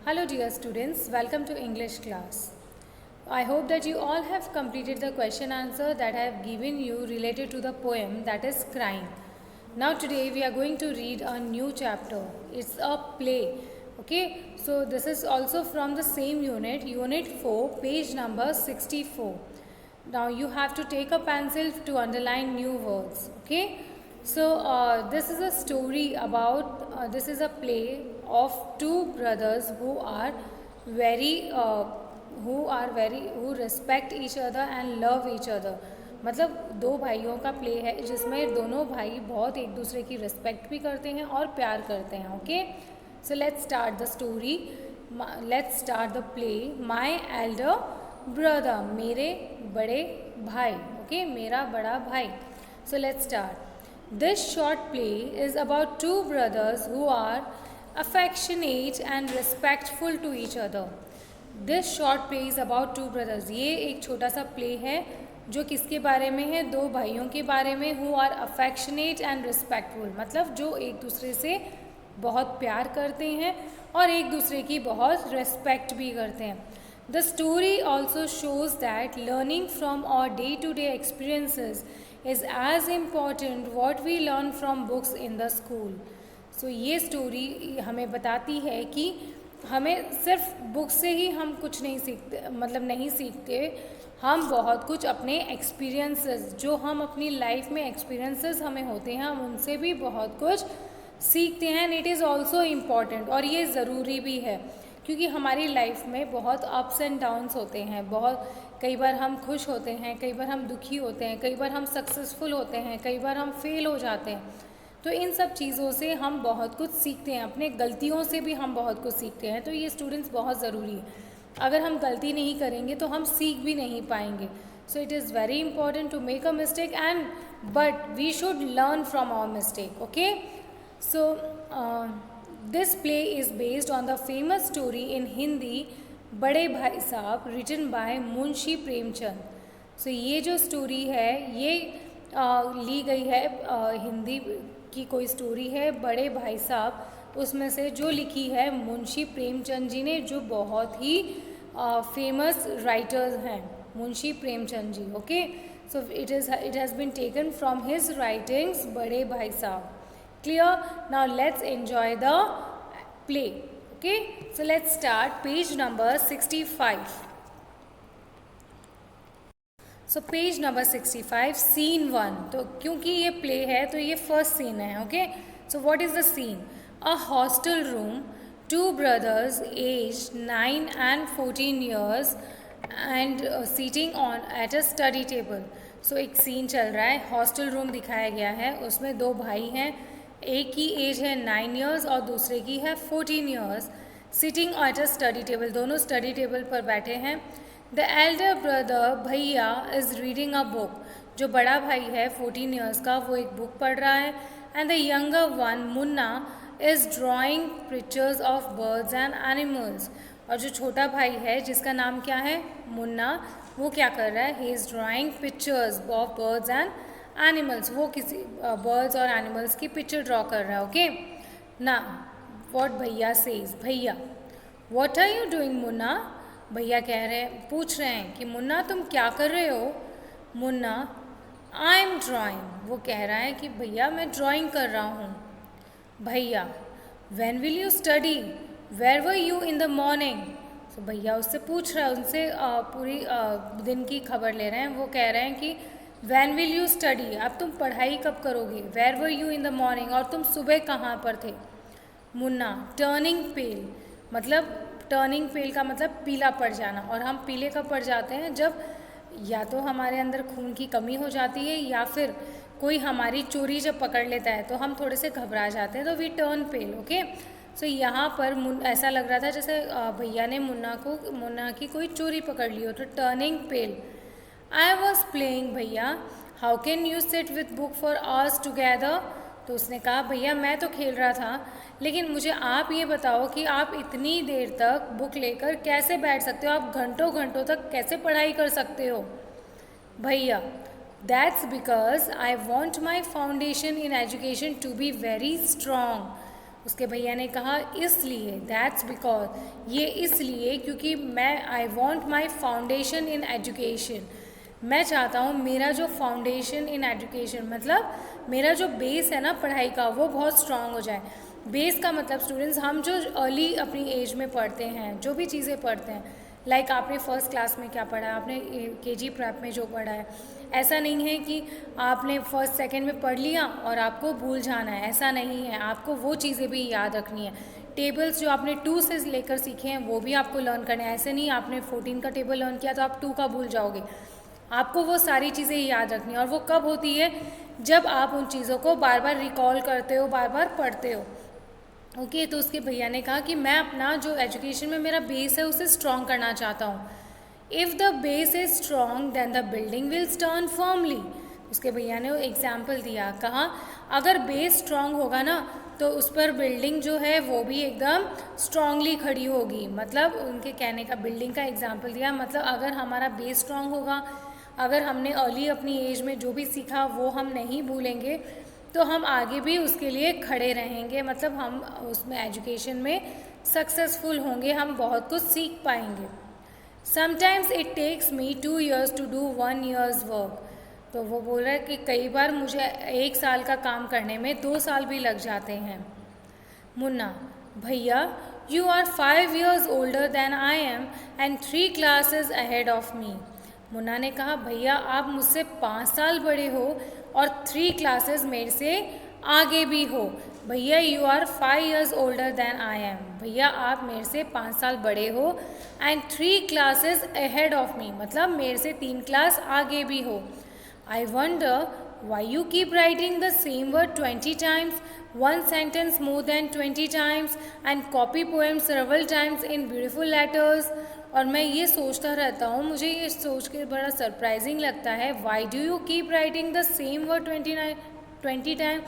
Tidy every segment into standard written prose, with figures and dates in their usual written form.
Hello dear students, welcome to English class. I hope that you all have completed the question answer that I have given you related to the poem that is Crying. Now today we are going to read a new chapter. It's a play. Okay, so this is also from the same unit, unit 4, page number 64. Now you have to take a pencil to underline new words. Okay, so this is a story about, this is a play of two brothers who respect each other and love each other. मतलब दो भाइयों का play है जिसमें दोनों भाई बहुत एक दूसरे की रिस्पेक्ट भी करते हैं और प्यार करते हैं. Okay, so let's start the story. Let's start the play. My Elder brother, मेरे बड़े भाई. ओके, मेरा बड़ा भाई. So let's start. This short play is about two brothers who are affectionate and respectful to each other. This short play is about two brothers. ये एक छोटा सा प्ले है जो किसके बारे में है? दो भाइयों के बारे में. Who are affectionate and respectful, मतलब जो एक दूसरे से बहुत प्यार करते हैं और एक दूसरे की बहुत रेस्पेक्ट भी करते हैं. The story also shows that learning from our day-to-day experiences is as important what we learn from books in the school. So ये स्टोरी हमें बताती है कि हमें सिर्फ बुक से ही हम कुछ नहीं सीखते, मतलब नहीं सीखते. हम बहुत कुछ अपने एक्सपीरियंसेस, जो हम अपनी लाइफ में एक्सपीरियंसेस हमें होते हैं, हम उनसे भी बहुत कुछ सीखते हैं. And it is also important, और ये ज़रूरी भी है क्योंकि हमारी लाइफ में बहुत अप्स एंड डाउन्स होते हैं. बहुत कई बार हम खुश होते हैं, कई बार हम दुखी होते हैं, कई बार हम सक्सेसफुल होते हैं, कई बार हम फेल हो जाते हैं. तो इन सब चीज़ों से हम बहुत कुछ सीखते हैं, अपने गलतियों से भी हम बहुत कुछ सीखते हैं. तो ये स्टूडेंट्स बहुत ज़रूरी है. अगर हम गलती नहीं करेंगे तो हम सीख भी नहीं पाएंगे. So it is very important to make a mistake and but we should learn from our mistake. Okay, so this play is based on the famous story in Hindi बड़े भाई साहब, written by मुंशी प्रेमचंद. सो ये जो story है ये ली गई है हिंदी की कोई स्टोरी है बड़े भाई साहब, उसमें से जो लिखी है मुंशी प्रेमचंद जी ने, जो बहुत ही फेमस राइटर्स हैं Munshi Premchand ji. Okay, so it has been taken from his writings Bade Bhai साहब. Clear? Now let's enjoy the play. Okay, so let's start page number 65. So page number 65, scene 1. तो क्योंकि ये play है तो ये first scene है. Okay, so what is the scene? A hostel room, two brothers aged 9 and 14 years and sitting on at a study table. So एक scene चल रहा है, hostel room दिखाया गया है, उसमें दो भाई हैं. एक की एज है 9 ईयर्स और दूसरे की है 14 years. Sitting at a study table, दोनों स्टडी टेबल पर बैठे हैं. द एल्डर ब्रदर भैया इज़ रीडिंग अ बुक, जो बड़ा भाई है 14 ईयर्स का वो एक बुक पढ़ रहा है. And the younger one Munna is drawing pictures of birds and animals, और जो छोटा भाई है जिसका नाम क्या है मुन्ना, वो क्या कर रहा है? He is drawing pictures of birds and animals, वो किसी बर्ड्स और एनिमल्स की पिक्चर ड्रॉ कर रहा है. ओके, ना व्हाट भैया सेज, भैया what are you doing Munna, भैया कह रहे हैं, पूछ रहे हैं कि मुन्ना तुम क्या कर रहे हो. मुन्ना आई एम ड्राइंग, वो कह रहा है कि भैया मैं ड्राइंग कर रहा हूँ. भैया when will you study, where were you in the morning. तो भैया उससे पूछ रहा है, उनसे पूरी दिन की खबर ले रहे हैं. वो कह रहे हैं कि वैन विल यू स्टडी, अब तुम पढ़ाई कब करोगे. Where were you in the morning, और तुम सुबह कहाँ पर थे. मुन्ना टर्निंग पेल, मतलब टर्निंग पेल का मतलब पीला पड़ जाना, और हम पीले कब पड़ जाते हैं? जब या तो हमारे अंदर खून की कमी हो जाती है या फिर कोई हमारी चोरी जब पकड़ लेता है तो हम थोड़े से घबरा जाते हैं, तो वी टर्न पेल. ओके, सो यहाँ पर ऐसा लग रहा था जैसे भैया ने मुन्ना की कोई चोरी पकड़ ली हो. तो turning pale. I was playing भैया, how can you sit with book for hours together. तो उसने कहा भैया मैं तो खेल रहा था, लेकिन मुझे आप ये बताओ कि आप इतनी देर तक बुक लेकर कैसे बैठ सकते हो, आप घंटों घंटों तक कैसे पढ़ाई कर सकते हो. भैया that's because I want my foundation in education to be very strong. उसके भैया ने कहा इसलिए, दैट्स बिकॉज, ये इसलिए क्योंकि आई want my foundation in education, मैं चाहता हूँ मेरा जो फाउंडेशन इन एजुकेशन मतलब मेरा जो बेस है ना पढ़ाई का वो बहुत स्ट्रांग हो जाए। बेस का मतलब स्टूडेंट्स हम जो अर्ली अपनी एज में पढ़ते हैं, जो भी चीज़ें पढ़ते हैं, लाइक आपने फर्स्ट क्लास में क्या पढ़ा है, आपने केजी प्रेप में जो पढ़ा है, ऐसा नहीं है कि आपने फर्स्ट सेकंड में पढ़ लिया और आपको भूल जाना है, ऐसा नहीं है। आपको वो चीज़ें भी याद रखनी है। टेबल्स जो आपने 2 से लेकर सीखे हैं वो भी आपको लर्न करना है। ऐसे नहीं आपने 14 का टेबल लर्न किया तो आप 2 का भूल जाओगे। आपको वो सारी चीज़ें याद रखनी है। और वो कब होती है? जब आप उन चीज़ों को बार बार रिकॉल करते हो, बार बार पढ़ते हो। ओके, तो उसके भैया ने कहा कि मैं अपना जो एजुकेशन में मेरा बेस है उसे स्ट्रॉन्ग करना चाहता हूँ। If the base is strong then the building will stand firmly. उसके भैया ने एग्जाम्पल दिया, कहा अगर बेस स्ट्रॉन्ग होगा ना तो उस पर बिल्डिंग जो है वो भी एकदम स्ट्रांगली खड़ी होगी। मतलब उनके कहने का बिल्डिंग का एग्जाम्पल दिया, मतलब अगर हमारा बेस स्ट्रॉन्ग होगा, अगर हमने अर्ली अपनी एज में जो भी सीखा वो हम नहीं भूलेंगे तो हम आगे भी उसके लिए खड़े रहेंगे। मतलब हम उसमें एजुकेशन में सक्सेसफुल होंगे, हम बहुत कुछ सीख पाएंगे। Sometimes it takes me 2 years to do 1 year's work. तो वो बोल रहा है कि कई बार मुझे 1 साल का काम करने में 2 साल भी लग जाते हैं। मुन्ना, भैया you are 5 years older than I am and 3 classes ahead of me. Munna ने कहा भैया आप मुझसे 5 साल बड़े हो और 3 classes मेरे से आगे भी हो। भैया you are 5 years older than I am, भैया आप मेरे से 5 साल बड़े हो and 3 classes ahead of me, मतलब मेरे से 3 क्लास आगे भी हो। I wonder why you keep writing the same word 20 times, one sentence more than 20 times and copy poems several times in beautiful letters। और मैं ये सोचता रहता हूँ, मुझे ये सोच के बड़ा सरप्राइजिंग लगता है, why do you keep writing the same word 20 time,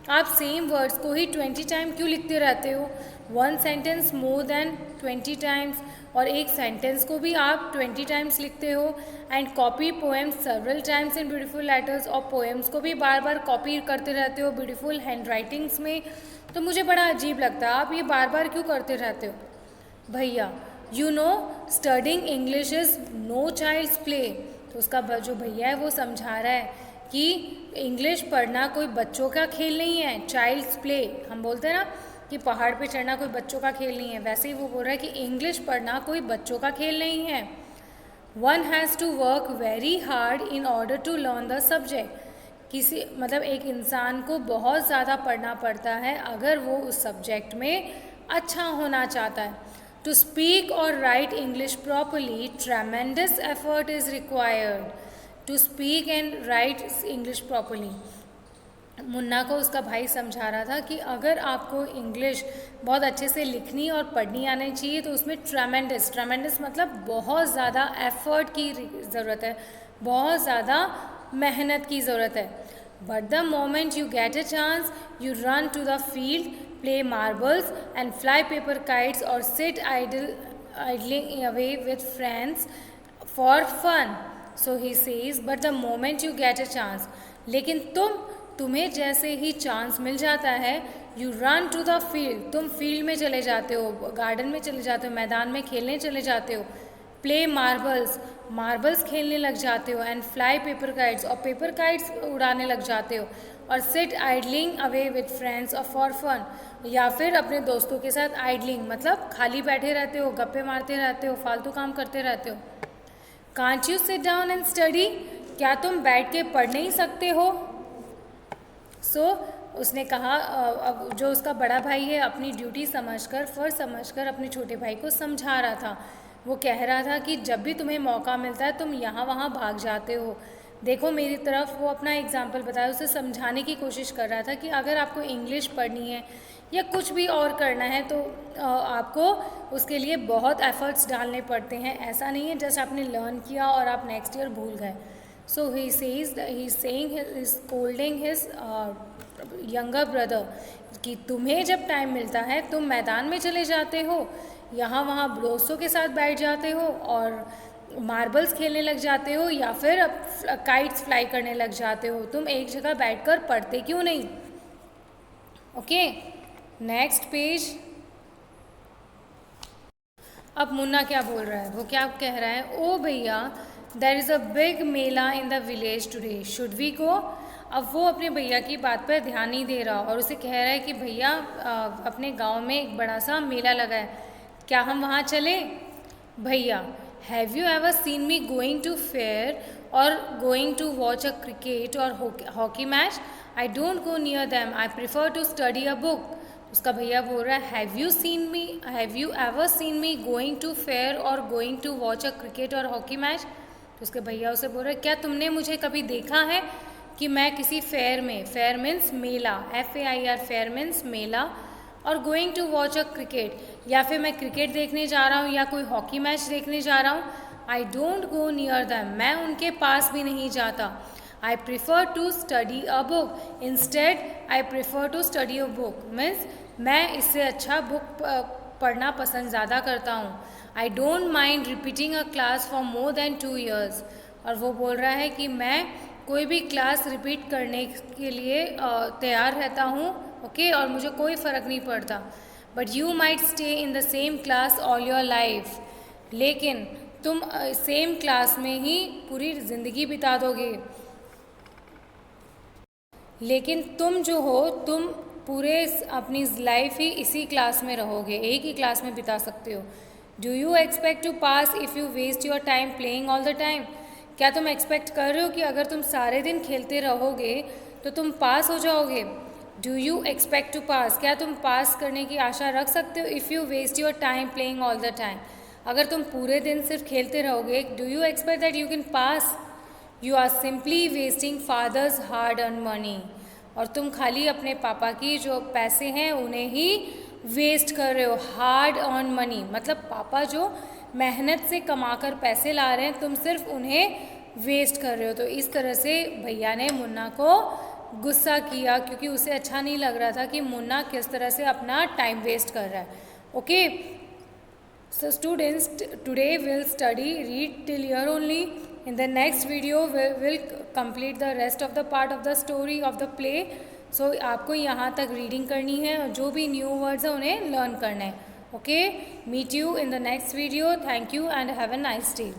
आप सेम वर्ड्स को ही 20 टाइम क्यों लिखते रहते हो। 1 सेंटेंस मोर देन 20 टाइम्स, और एक सेंटेंस को भी आप 20 टाइम्स लिखते हो। And copy poems several times in beautiful letters, और पोएम्स को भी बार बार कॉपी करते रहते हो ब्यूटीफुल हैंड राइटिंग्स में। तो मुझे बड़ा अजीब लगता है, आप ये बार बार क्यों करते रहते हो। भैया you know studying English is no child's play. तो उसका जो भैया है वो समझा रहा है कि इंग्लिश पढ़ना कोई बच्चों का खेल नहीं है, चाइल्ड्स प्ले। हम बोलते हैं ना कि पहाड़ पे चढ़ना कोई बच्चों का खेल नहीं है, वैसे ही वो बोल रहा है कि इंग्लिश पढ़ना कोई बच्चों का खेल नहीं है। One has to work very hard in order to learn the subject. किसी मतलब एक इंसान को बहुत ज़्यादा पढ़ना पड़ता है अगर वो उस सब्जेक्ट में अच्छा होना चाहता है। टू स्पीक और write English properly tremendous effort is required. To speak and write English properly, Munna को उसका भाई समझा रहा था कि अगर आपको इंग्लिश बहुत अच्छे से लिखनी और पढ़नी आनी चाहिए तो उसमें ट्रेमेंडस मतलब बहुत ज़्यादा एफर्ट की ज़रूरत है, बहुत ज़्यादा मेहनत की ज़रूरत है। But the moment you get a chance you run to the field, play marbles and fly paper kites or sit idling away with friends for fun. So he says but the moment you get a chance, लेकिन तुम्हें जैसे ही chance मिल जाता है you run to the field, तुम field में चले जाते हो, गार्डन में चले जाते हो, मैदान में खेलने चले जाते हो। प्ले मार्बल्स खेलने लग जाते हो एंड फ्लाई पेपर काइट्स, और पेपर काइट्स उड़ाने लग जाते हो। और sit idling away with friends और फॉर फन, या फिर अपने दोस्तों के साथ आइडलिंग मतलब खाली बैठे रहते हो, गप्पे मारते रहते हो, फालतू काम करते रहते हो। Can't you sit down and study, क्या तुम बैठ के पढ़ नहीं सकते हो। सो उसने कहा, अब जो उसका बड़ा भाई है अपनी ड्यूटी समझकर, फ़र्ज समझकर अपने छोटे भाई को समझा रहा था। वो कह रहा था कि जब भी तुम्हें मौका मिलता है तुम यहाँ वहाँ भाग जाते हो। देखो मेरी तरफ, वो अपना एग्जाम्पल बताया, उसे समझाने की कोशिश कर रहा था कि अगर आपको इंग्लिश पढ़नी है या कुछ भी और करना है तो आपको उसके लिए बहुत एफर्ट्स डालने पड़ते हैं। ऐसा नहीं है जस्ट आपने लर्न किया और आप नेक्स्ट ईयर भूल गए। So he is scolding his younger brother कि तुम्हें जब टाइम मिलता है तुम मैदान में चले जाते हो, यहाँ वहाँ दोस्तों के साथ बैठ जाते हो और मार्बल्स खेलने लग जाते हो या फिर काइट्स फ्लाई करने लग जाते हो। तुम एक जगह बैठकर पढ़ते क्यों नहीं। Okay, next page. अब मुन्ना क्या बोल रहा है, वो क्या कह रहा है, ओ भैया there is a big mela in the village today, should we go. अब वो अपने भैया की बात पर ध्यान नहीं दे रहा और उसे कह रहा है कि भैया अपने गांव में एक बड़ा सा मेला लगा है, क्या हम वहाँ चलें। भैया, have you ever seen me going to fair or going to watch a cricket or hockey match, I don't go near them, I prefer to study a book. उसका भैया बोल रहा है, have you ever seen me going to fair or going to watch a cricket or hockey match. तो उसके भैया उसे बोल रहे, क्या तुमने मुझे कभी देखा है कि मैं किसी फेयर में, fair means mela, FAIR, fair means mela, और going to watch a cricket, या फिर मैं क्रिकेट देखने जा रहा हूँ या कोई हॉकी मैच देखने जा रहा हूँ। आई डोंट गो नियर दैम, मैं उनके पास भी नहीं जाता। I prefer to study a book. Instead, I prefer to study a book. Means मैं इससे अच्छा बुक पढ़ना पसंद ज़्यादा करता हूँ। I don't mind repeating a class for more than 2 years. और वो बोल रहा है कि मैं कोई भी क्लास रिपीट करने के लिए तैयार रहता हूँ, ओके, और मुझे कोई फ़र्क नहीं पड़ता। But you might stay in the same class all your life, लेकिन तुम सेम क्लास में ही पूरी ज़िंदगी बिता दोगे, लेकिन तुम जो हो, तुम पूरे अपनी लाइफ ही इसी क्लास में रहोगे, एक ही क्लास में बिता सकते हो। Do you expect to pass if you waste your time playing all the time, क्या तुम एक्सपेक्ट कर रहे हो कि अगर तुम सारे दिन खेलते रहोगे तो तुम पास हो जाओगे। Do you expect to pass, क्या तुम पास करने की आशा रख सकते हो। If you waste your time playing all the time, अगर तुम पूरे दिन सिर्फ खेलते रहोगे, do you expect that you can pass. You are simply wasting father's hard earn money, और तुम खाली अपने पापा की जो पैसे हैं उन्हें ही वेस्ट कर रहे हो। हार्ड अर्न मनी मतलब पापा जो मेहनत से कमाकर पैसे ला रहे हैं, तुम सिर्फ उन्हें वेस्ट कर रहे हो। तो इस तरह से भैया ने मुन्ना को गुस्सा किया, क्योंकि उसे अच्छा नहीं लग रहा था कि मुन्ना किस तरह से अपना टाइम वेस्ट कर रहा है। Okay, so students, today we'll study read till here only. In the next video we'll complete the rest of the part of the story of the play. So आपको यहाँ तक रीडिंग करनी है और जो भी न्यू वर्ड्स हैं उन्हें लर्न करना है। Okay, meet you in the next video. Thank you and have a nice day.